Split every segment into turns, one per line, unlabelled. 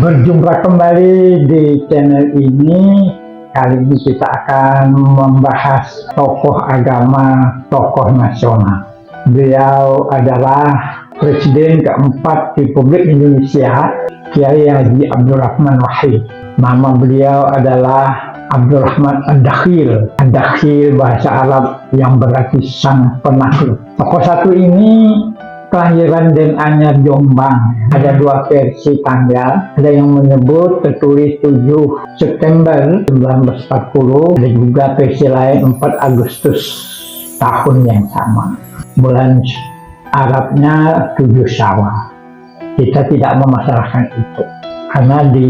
Berjumpa kembali di channel ini. Kali ini kita akan membahas tokoh agama, tokoh nasional. Beliau adalah Presiden keempat Republik Indonesia, Kiai Haji Abdurrahman Wahid. Nama beliau adalah Abdurrahman Ad-Dakhil. Ad-Dakhil bahasa Arab yang berarti sang penakluk. Tokoh satu ini kelahiran dan Anyar Jombang. Ada dua versi tanggal. Ada yang menyebut tertulis 7 September 1940. Ada juga versi lain 4 Agustus tahun yang sama. Bulan Arabnya 7 Syawal. Kita tidak memasalahkan itu. Karena di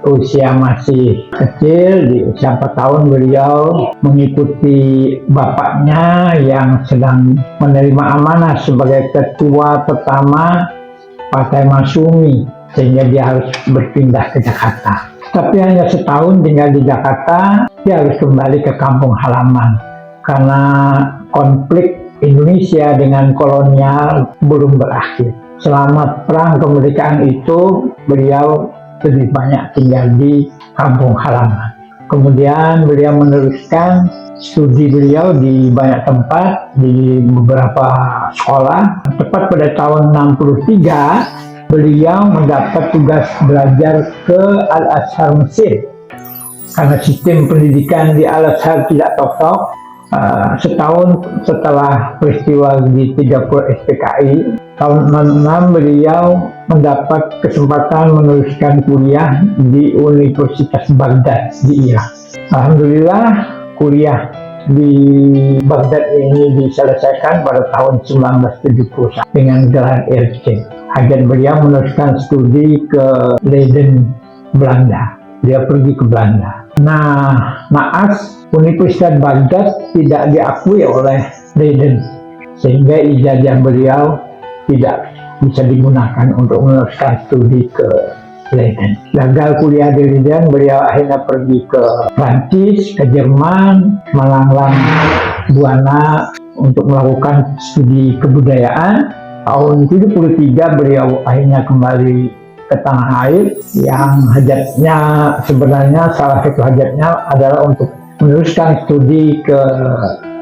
usia masih kecil, di usia 4 tahun beliau mengikuti bapaknya yang sedang menerima amanah sebagai ketua pertama Partai Masyumi, sehingga dia harus berpindah ke Jakarta. Tapi hanya setahun tinggal di Jakarta, dia harus kembali ke kampung halaman karena konflik Indonesia dengan kolonial belum berakhir. Selama perang kemerdekaan itu, beliau lebih banyak tinggal di kampung halaman. Kemudian beliau meneruskan studi beliau di banyak tempat, di beberapa sekolah. Tepat pada tahun 63, beliau mendapat tugas belajar ke Al-Azhar Mesir. Karena sistem pendidikan di Al-Azhar tidak cocok, setahun setelah peristiwa di 30 SPKI, tahun 66 beliau mendapat kesempatan meneruskan kuliah di Universitas Baghdad di Irak. Alhamdulillah kuliah di Baghdad ini diselesaikan pada tahun 1971 dengan gelar RC. Akhirnya beliau meneruskan studi ke Leiden, Belanda. Dia pergi ke Belanda. Nah, naas Universitas Baghdad tidak diakui oleh Leiden, sehingga ijazah beliau tidak bisa digunakan untuk meneruskan studi ke Leiden. Gagal kuliah di Leiden, beliau akhirnya pergi ke Prancis, ke Jerman, melanglang buana untuk melakukan studi kebudayaan. Tahun 73 beliau akhirnya kembali ke tanah air, yang hajatnya sebenarnya salah satu hajatnya adalah untuk meneruskan studi ke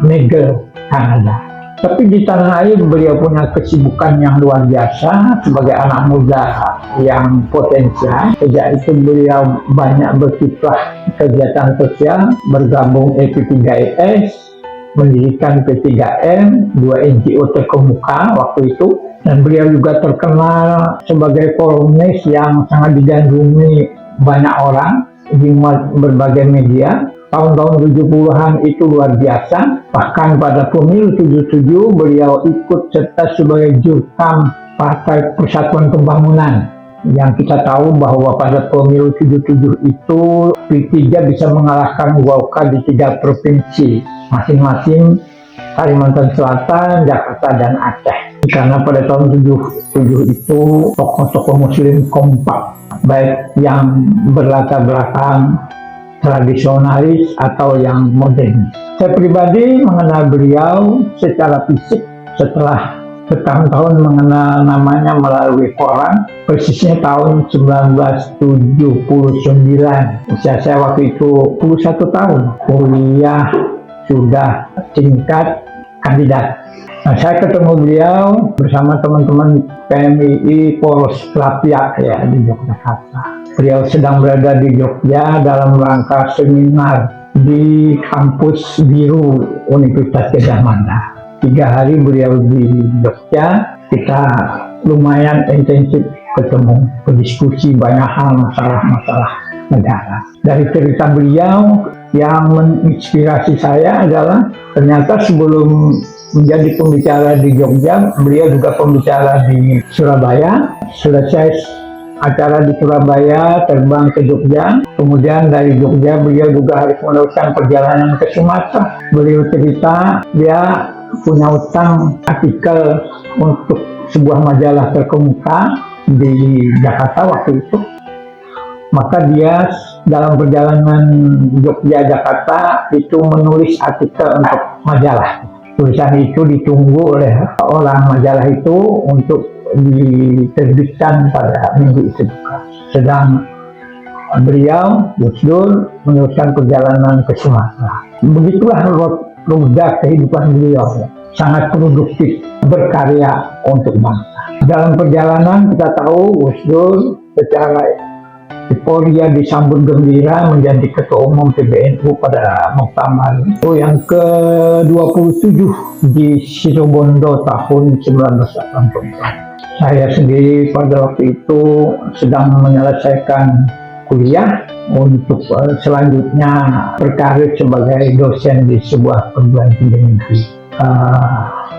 McGill, Kanada. Tapi di tanah air beliau punya kesibukan yang luar biasa sebagai anak muda yang potensial. Sejak itu beliau banyak berkiprah kegiatan sosial, bergabung EP3ES, mendirikan P3M, 2 NGO terkemuka waktu itu. Dan beliau juga terkenal sebagai kolumnis yang sangat digandrungi banyak orang di berbagai media. Tahun-tahun 70-an itu luar biasa. Bahkan pada pemilu 77 beliau ikut serta sebagai jurkam Partai Persatuan Pembangunan. Yang kita tahu bahwa pada pemilu 77 itu P3 bisa mengalahkan Golkar di 3 provinsi, masing-masing Kalimantan Selatan, Jakarta, dan Aceh. Karena pada tahun 77 itu tokoh-tokoh muslim kompak, baik yang berlatar belakang tradisionalis atau yang modern. Saya pribadi mengenal beliau secara fisik setelah bertahun-tahun mengenal namanya melalui koran, persisnya tahun 1979. Usia saya waktu itu 21 tahun, kuliah sudah tingkat kandidat. Nah, saya ketemu beliau bersama teman-teman PMII Poros Lapiak ya di Yogyakarta. Beliau sedang berada di Jogja dalam rangka seminar di kampus biru Universitas Gadjah Mada. 3 hari beliau di Jogja, kita lumayan intensif ketemu, berdiskusi banyak hal masalah-masalah negara. Dari cerita beliau yang menginspirasi saya adalah ternyata sebelum menjadi pembicara di Jogja, beliau juga pembicara di Surabaya. Selesai acara di Surabaya, terbang ke Jogja. Kemudian dari Jogja beliau juga harus meneruskan perjalanan ke Sumatera. Beliau cerita dia punya utang artikel untuk sebuah majalah terkemuka di Jakarta waktu itu. Maka dia dalam perjalanan Jogja-Jakarta itu menulis artikel untuk majalah. Tulisan itu ditunggu oleh orang majalah itu untuk diterbitkan pada minggu itu juga. Sedang beliau, Gus Dur, meneruskan perjalanan ke Sumatera. Begitulah roda kehidupan beliau, sangat produktif, berkarya untuk bangsa. Dalam perjalanan kita tahu Gus Dur secara euforia disambut gembira menjadi Ketua Umum PBNU pada Muktamar yang ke-27 di Situbondo tahun 1984. Saya sendiri pada waktu itu sedang menyelesaikan kuliah untuk selanjutnya berkarir sebagai dosen di sebuah perguruan tinggi negeri.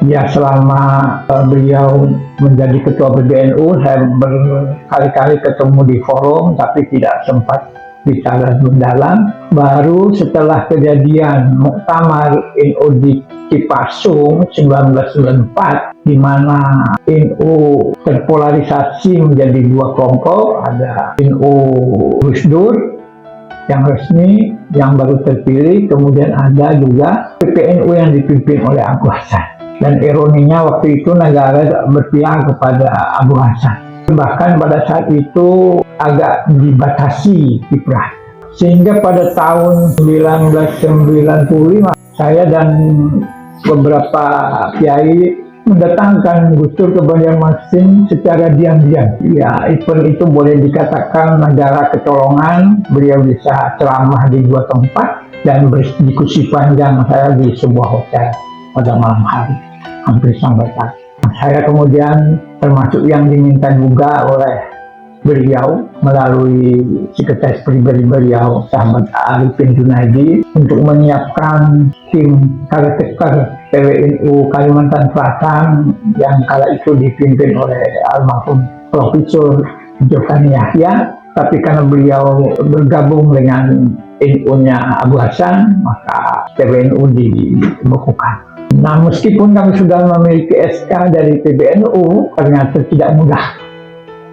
Ya, selama beliau menjadi ketua PBNU, saya berkali-kali ketemu di forum, tapi tidak sempat bicara mendalam. Baru setelah kejadian Muktamar NU di Cipasung 1994, di mana NU terpolarisasi menjadi dua kelompok, ada NU Gus Dur yang resmi, yang baru terpilih, kemudian ada juga PPNU yang dipimpin oleh Abu Hasan. Dan ironinya waktu itu negara berpihak kepada Abu Hasan. Bahkan pada saat itu agak dibatasi kiprah. Sehingga pada tahun 1995 saya dan beberapa kiai mendatangkan Gus Dur ke Banjarmasin secara diam-diam. Ya, event itu boleh dikatakan negara kecolongan. Beliau bisa ceramah di dua tempat dan berdiskusi panjang saya di sebuah hotel pada malam hari, hampir sampai pagi. Saya kemudian termasuk yang diminta juga oleh beliau melalui sekretaris pribadi beliau, sahabat Arifin Junaidi, untuk menyiapkan tim karakter PBNU Kalimantan Selatan yang kala itu dipimpin oleh almarhum Profesor Jokan Yahya. Tapi karena beliau bergabung dengan NU-nya Abu Hasan, maka PBNU dibekukan. Nah, meskipun kami sudah memiliki SK dari PBNU, ternyata tidak mudah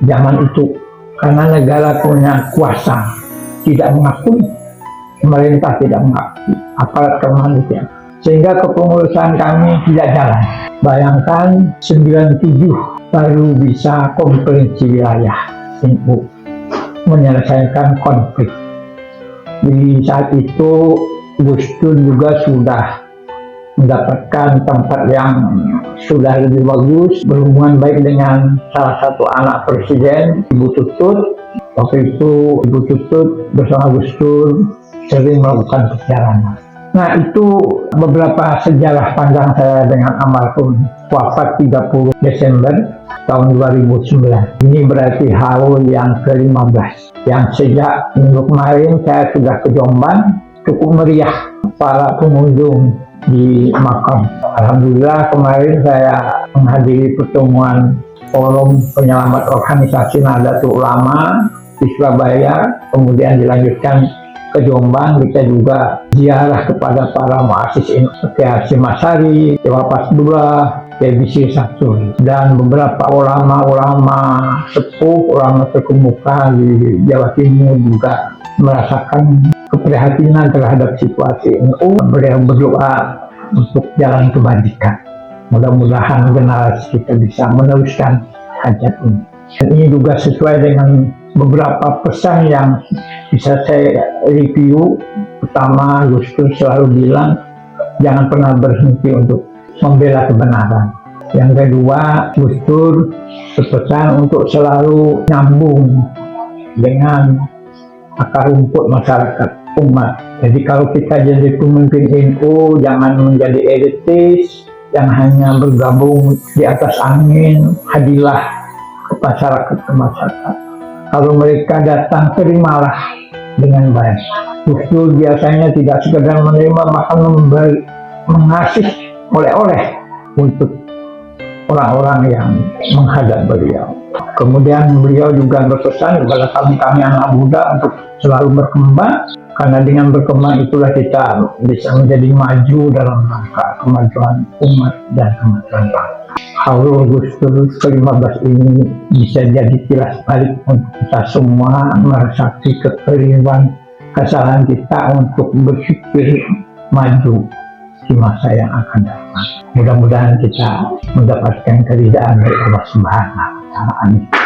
zaman itu, karena negara punya kuasa, tidak mengakui, pemerintah tidak mengakui, aparat kepolisian, sehingga kepengurusan kami tidak jalan. Bayangkan 97 baru bisa konferensi wilayah NU menyelesaikan konflik. Di saat itu Gus Dur juga sudah mendapatkan tempat yang sudah lebih bagus, berhubungan baik dengan salah satu anak presiden, Ibu Tutut. Waktu itu Ibu Tutut bersama Gus Dur sering melakukan perjalanan. Nah, itu beberapa sejarah panjang saya dengan almarhum, wafat 30 Desember tahun 2009. Ini berarti haul yang ke-15. Yang sejak minggu kemarin saya sudah ke Jombang, cukup meriah para pengunjung di makam. Alhamdulillah kemarin saya menghadiri pertemuan forum penyelamat organisasi Nahdlatul Ulama di Surabaya, kemudian dilanjutkan ke Jombang. Kita juga ziarah kepada para muassis Kiai Hasyim Asy'ari, Dewa Pasdullah, Kiai Bisri Saksuri, dan beberapa ulama-ulama sepuh, ulama terkemuka di Jawa Timur juga merasakan keprihatinan terhadap situasi NU. Beliau berdoa untuk jalan kebajikan. Mudah-mudahan generasi kita bisa meneruskan hajat ini. Dan ini juga sesuai dengan beberapa pesan yang bisa saya review. Pertama, Gus Dur selalu bilang jangan pernah berhenti untuk membela kebenaran. Yang kedua, Gus Dur berpesan untuk selalu nyambung dengan akar rumput masyarakat umat. Jadi kalau kita jadi pemimpin NU, jangan menjadi elitis yang hanya bergabung di atas angin. Hadirlah ke masyarakat. Kalau mereka datang, terimalah dengan baik. Gus Dur biasanya tidak sekedar menerima, bahkan mengasih oleh-oleh untuk orang-orang yang menghadap beliau. Kemudian beliau juga berpesan kepada kami anak muda untuk selalu berkembang, karena dengan berkembang itulah kita bisa menjadi maju dalam rangka kemajuan umat dan kemajuan bangsa. Haul Gus Dur ke-15 ini bisa jadi kilas balik untuk kita semua meresapi kekeliruan kesalahan kita untuk berpikir maju di masa yang akan datang. Mudah-mudahan kita mendapatkan keridhaan dari Allah Subhanahu wa Ta'ala. Amin.